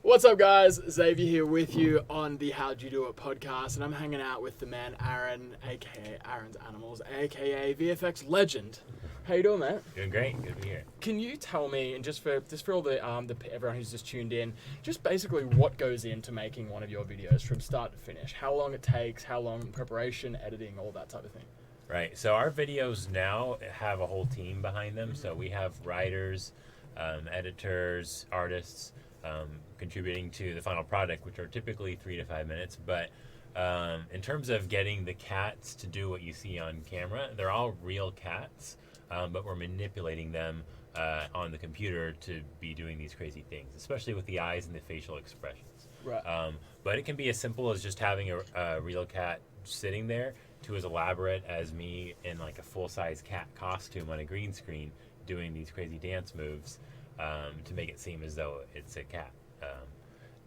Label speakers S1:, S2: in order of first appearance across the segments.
S1: What's up, guys? Xavier here with you on the How'd You Do It podcast, and I'm hanging out with the man Aaron, aka Aaron's Animals, aka VFX legend. How you doing, man?
S2: Doing great. Good to be here.
S1: Can you tell me, and just for all the everyone who's just tuned in, just basically what goes into making one of your videos from start to finish? How long it takes? How long preparation, editing, all that type of thing?
S2: Right. So our videos now have a whole team behind them. So we have writers, editors, artists. Contributing to the final product, which are typically 3 to 5 minutes. But in terms of getting the cats to do what you see on camera, they're all real cats, but we're manipulating them on the computer to be doing these crazy things, especially with the eyes and the facial expressions.
S1: Right.
S2: But it can be as simple as just having a real cat sitting there to as elaborate as me in like a full-size cat costume on a green screen doing these crazy dance moves. To make it seem as though it's a cat.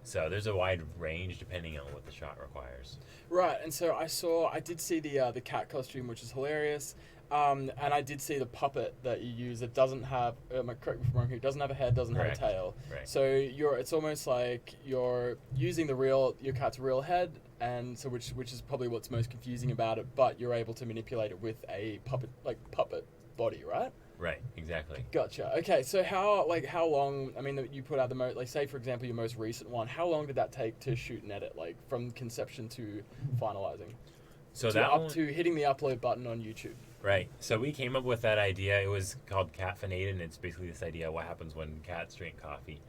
S2: So there's a wide range depending on what the shot requires.
S1: Right, and so I did see the cat costume, which is hilarious, and I did see the puppet that you use. It doesn't have, correct me if I'm wrong here, it doesn't have a head, doesn't
S2: Correct.
S1: have a tail.
S2: Right.
S1: So it's almost like you're using your cat's real head, and so which is probably what's most confusing about it. But you're able to manipulate it with a puppet body, right?
S2: Right, exactly.
S1: Gotcha. Okay, so how long? I mean, you put out say for example your most recent one. How long did that take to shoot and edit, like from conception to finalizing?
S2: So
S1: to hitting the upload button on YouTube.
S2: Right. So we came up with that idea. It was called Caffeine, and it's basically this idea of what happens when cats drink coffee.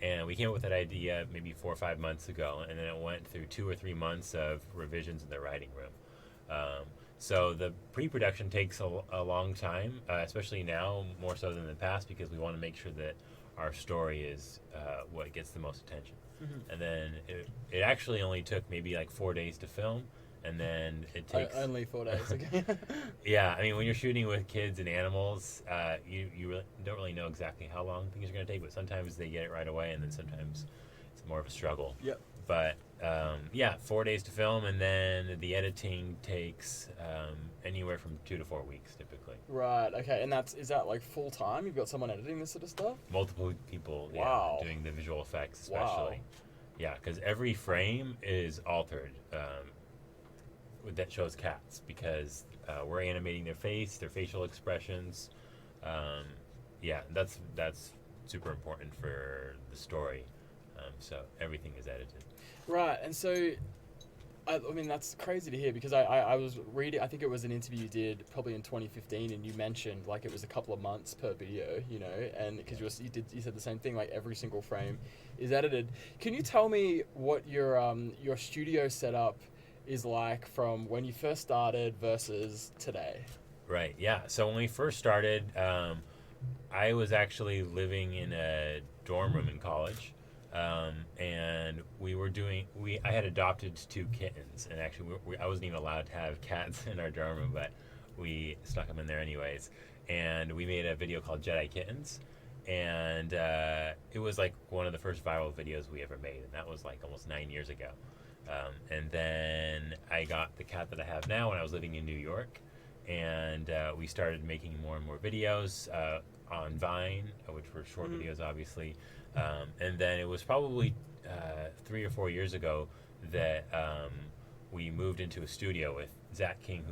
S2: And we came up with that idea maybe 4 or 5 months ago, and then it went through 2 or 3 months of revisions in the writing room. So the pre-production takes a long time, especially now, more so than in the past, because we want to make sure that our story is what gets the most attention. Mm-hmm. And then it actually only took maybe like 4 days to film, and then it takes...
S1: Only 4 days, okay.
S2: Yeah, I mean, when you're shooting with kids and animals, you really don't really know exactly how long things are going to take, but sometimes they get it right away, and then sometimes it's more of a struggle.
S1: Yep.
S2: But 4 days to film, and then the editing takes anywhere from 2 to 4 weeks typically.
S1: Right. Okay. And is that like full time? You've got someone editing this sort of stuff?
S2: Multiple people,
S1: wow.
S2: Doing the visual effects, especially.
S1: Wow.
S2: Yeah, because every frame is altered that shows cats, because we're animating their face, their facial expressions. That's super important for the story. So everything is edited.
S1: Right, and so, I mean, that's crazy to hear, because I was reading, I think it was an interview you did probably in 2015, and you mentioned like it was a couple of months per video, and because you said the same thing, like every single frame is edited. Can you tell me what your studio setup is like from when you first started versus today?
S2: Right, yeah. So when we first started, I was actually living in a dorm room in college. And I had adopted 2 kittens, and actually I wasn't even allowed to have cats in our dorm room, but we stuck them in there anyways. And we made a video called Jedi Kittens, and it was like one of the first viral videos we ever made, and that was like almost 9 years ago. And then I got the cat that I have now when I was living in New York, and we started making more and more videos on Vine, which were short videos, obviously. And then it was probably 3 or 4 years ago that we moved into a studio with Zach King,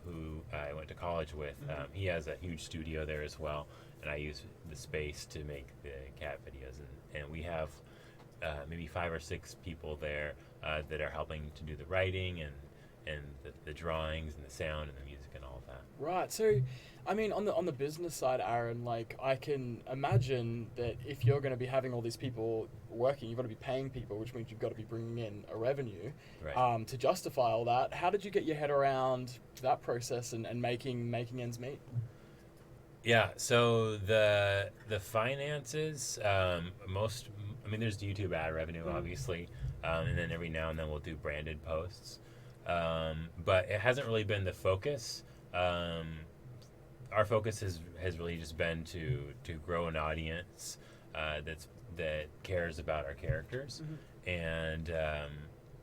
S2: who I went to college with. He has a huge studio there as well, and I use the space to make the cat videos. And we have maybe 5 or 6 people there that are helping to do the writing and the drawings and the sound and the music and all of that.
S1: Right. So, I mean, on the business side, Aaron, like I can imagine that if you're going to be having all these people working, you've got to be paying people, which means you've got to be bringing in a revenue,
S2: right.
S1: To justify all that. How did you get your head around that process and making ends meet?
S2: Yeah. So the finances, there's YouTube ad revenue, obviously, and then every now and then we'll do branded posts, but it hasn't really been the focus. Our focus has really just been to grow an audience that cares about our characters, and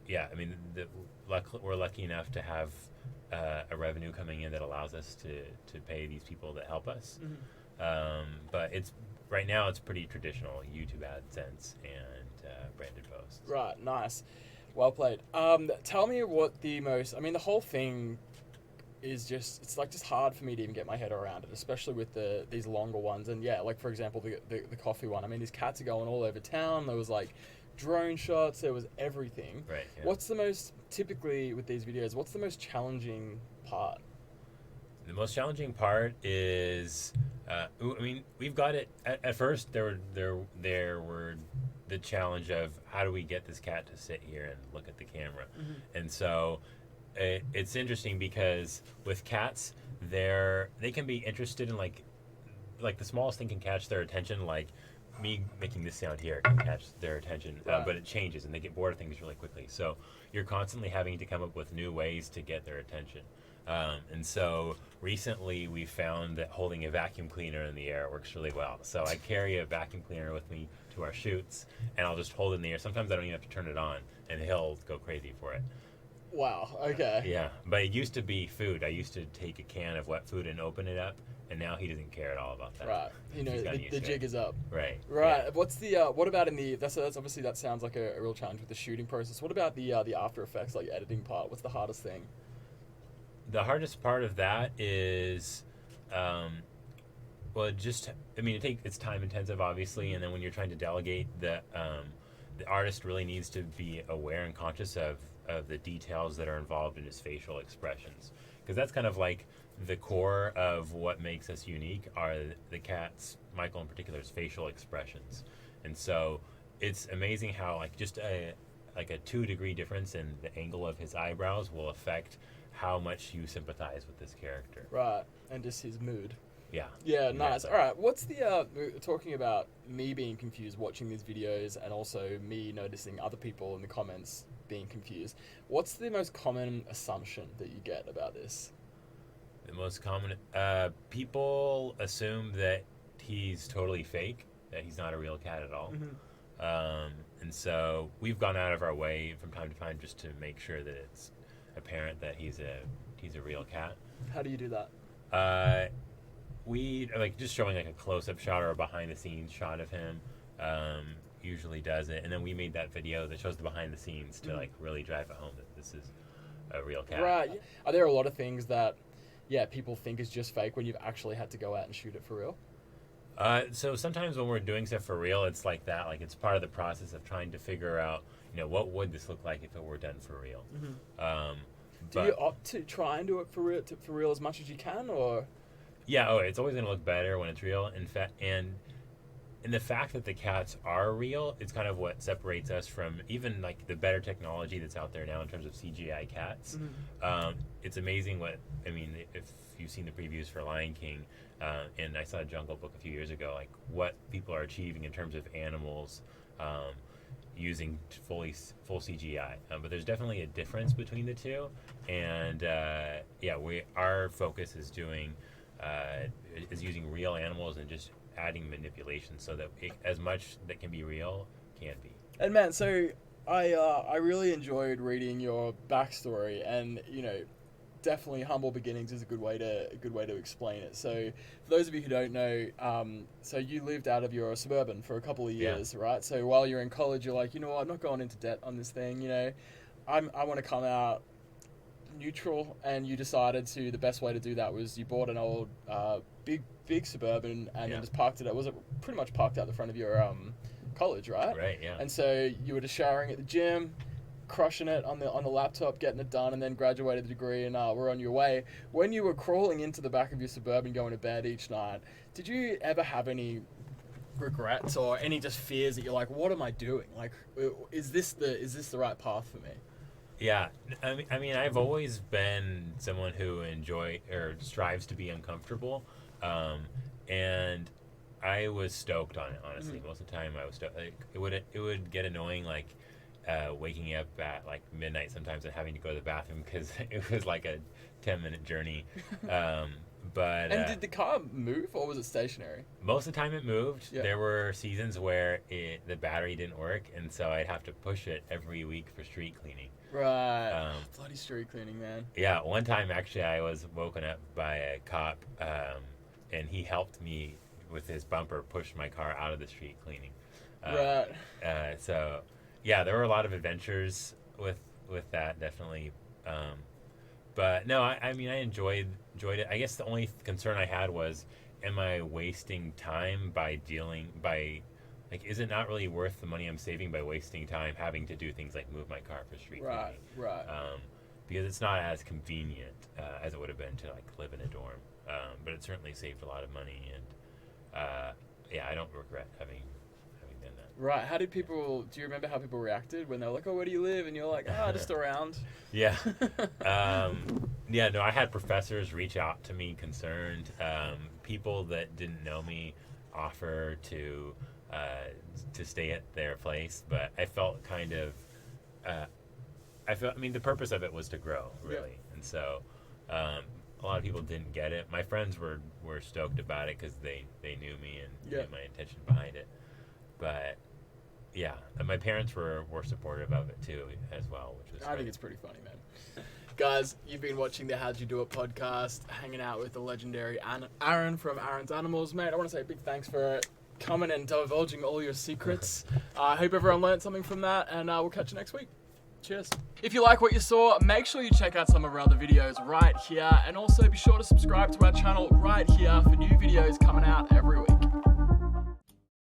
S2: we're lucky enough to have a revenue coming in that allows us to pay these people that help us. But right now it's pretty traditional YouTube AdSense, and branded posts.
S1: Right, nice. Well played. Tell me what the most... I mean, the whole thing is just... It's like just hard for me to even get my head around it, especially with these longer ones. And yeah, like for example, the coffee one. I mean, these cats are going all over town. There was like drone shots. There was everything.
S2: Right. Yeah.
S1: What's the most... Typically with these videos, what's the most challenging part?
S2: The most challenging part is, I mean, we've got it. At first, there were the challenge of how do we get this cat to sit here and look at the camera, and so it's interesting because with cats, they can be interested in like the smallest thing can catch their attention, like me making this sound here can catch their attention,
S1: Right.
S2: but it changes and they get bored of things really quickly. So you're constantly having to come up with new ways to get their attention. And so recently we found that holding a vacuum cleaner in the air works really well. So I carry a vacuum cleaner with me to our shoots, and I'll just hold it in the air. Sometimes I don't even have to turn it on, and he'll go crazy for it.
S1: Wow, okay.
S2: Yeah, but it used to be food. I used to take a can of wet food and open it up, and now he doesn't care at all about that.
S1: Right. You know,
S2: He's gotten
S1: the
S2: used to
S1: jig
S2: it.
S1: is up.
S2: Right.
S1: Right.
S2: Yeah.
S1: What's the what about in the that's obviously that sounds like a real challenge with the shooting process. What about the After Effects, like editing part? What's the hardest thing?
S2: The hardest part of that is, well, it's time intensive, obviously, and then when you're trying to delegate, the artist really needs to be aware and conscious of the details that are involved in his facial expressions, because that's kind of like the core of what makes us unique are the cat's, Michael in particular's, facial expressions. And so it's amazing how like just a 2-degree difference in the angle of his eyebrows will affect how much you sympathize with this character.
S1: Right. And just his mood.
S2: Yeah.
S1: Yeah, nice.
S2: Exactly.
S1: All right. What's the talking about me being confused watching these videos and also me noticing other people in the comments being confused. What's the most common assumption that you get about this?
S2: The most common, people assume that he's totally fake, that he's not a real cat at all. And so we've gone out of our way from time to time just to make sure that it's apparent that he's a real cat.
S1: How do you do that?
S2: We like just showing like a close-up shot or a behind-the-scenes shot of him. Usually does it, and then we made that video that shows the behind-the-scenes to like really drive it home that this is a real cat.
S1: Right. Are there a lot of things that, people think is just fake when you've actually had to go out and shoot it for real?
S2: So sometimes when we're doing stuff for real, it's like that. Like it's part of the process of trying to figure out, what would this look like if it were done for real.
S1: Do you opt to try and do it for real as much as you can, or?
S2: Yeah, it's always going to look better when it's real. In fact, and the fact that the cats are real, it's kind of what separates us from even like the better technology that's out there now in terms of CGI cats. It's amazing if you've seen the previews for Lion King, and I saw a Jungle Book a few years ago, like what people are achieving in terms of animals using full CGI. But there's definitely a difference between the two, and our focus is using real animals and just adding manipulation so that as much that can be real can be. And
S1: man, so I really enjoyed reading your backstory, and definitely humble beginnings is a good way to explain it. So for those of you who don't know, so you lived out of your suburban for a couple of years, right? So while you're in college, you're like, I'm not going into debt on this thing. I want to come out neutral, and you decided the best way to do that was you bought an old big suburban and then just parked it. Was it pretty much parked out the front of your college, right?
S2: Right. Yeah.
S1: And so you were just showering at the gym, crushing it on the laptop, getting it done, and then graduated the degree, and were on your way. When you were crawling into the back of your suburban, going to bed each night, did you ever have any regrets or any just fears that you're like, what am I doing? Like, is this the right path for me?
S2: Yeah, I mean, I've always been someone who strives to be uncomfortable, and I was stoked on it. Honestly, most of the time I was stoked. Like, it would get annoying, like waking up at like midnight sometimes and having to go to the bathroom because it was like a 10-minute journey. But
S1: did the car move or was it stationary?
S2: Most of the time it moved.
S1: Yeah.
S2: There were seasons where the battery didn't work, and so I'd have to push it every week for street cleaning.
S1: Right. Bloody street cleaning, man.
S2: Yeah, one time actually I was woken up by a cop, and he helped me with his bumper push my car out of the street cleaning. So yeah, there were a lot of adventures with that, definitely. But no, I mean, I enjoyed it. I guess the only concern I had was, am I wasting time like, is it not really worth the money I'm saving by wasting time having to do things like move my car for street cleaning?
S1: Right.
S2: Because it's not as convenient as it would have been to like live in a dorm. But it certainly saved a lot of money, and yeah, I don't regret having done that.
S1: Right. Do you remember how people reacted when they were like, "Oh, where do you live?" And you're like, just around.
S2: Yeah. Yeah, no, I had professors reach out to me concerned. People that didn't know me offer to stay at their place, but I felt I mean, the purpose of it was to grow, really. Yeah. And so a lot of people didn't get it. My friends were stoked about it because they knew me and knew my intention behind it. But yeah, and my parents were supportive of it too as well, which was
S1: I think it's pretty funny, man. Guys, you've been watching the How'd You Do It podcast, hanging out with the legendary Aaron from Aaron's Animals. Mate, I want to say a big thanks for coming and divulging all your secrets. I hope everyone learned something from that, and we'll catch you next week. Cheers. If you like what you saw, make sure you check out some of our other videos right here, and also be sure to subscribe to our channel right here for new videos coming out every week.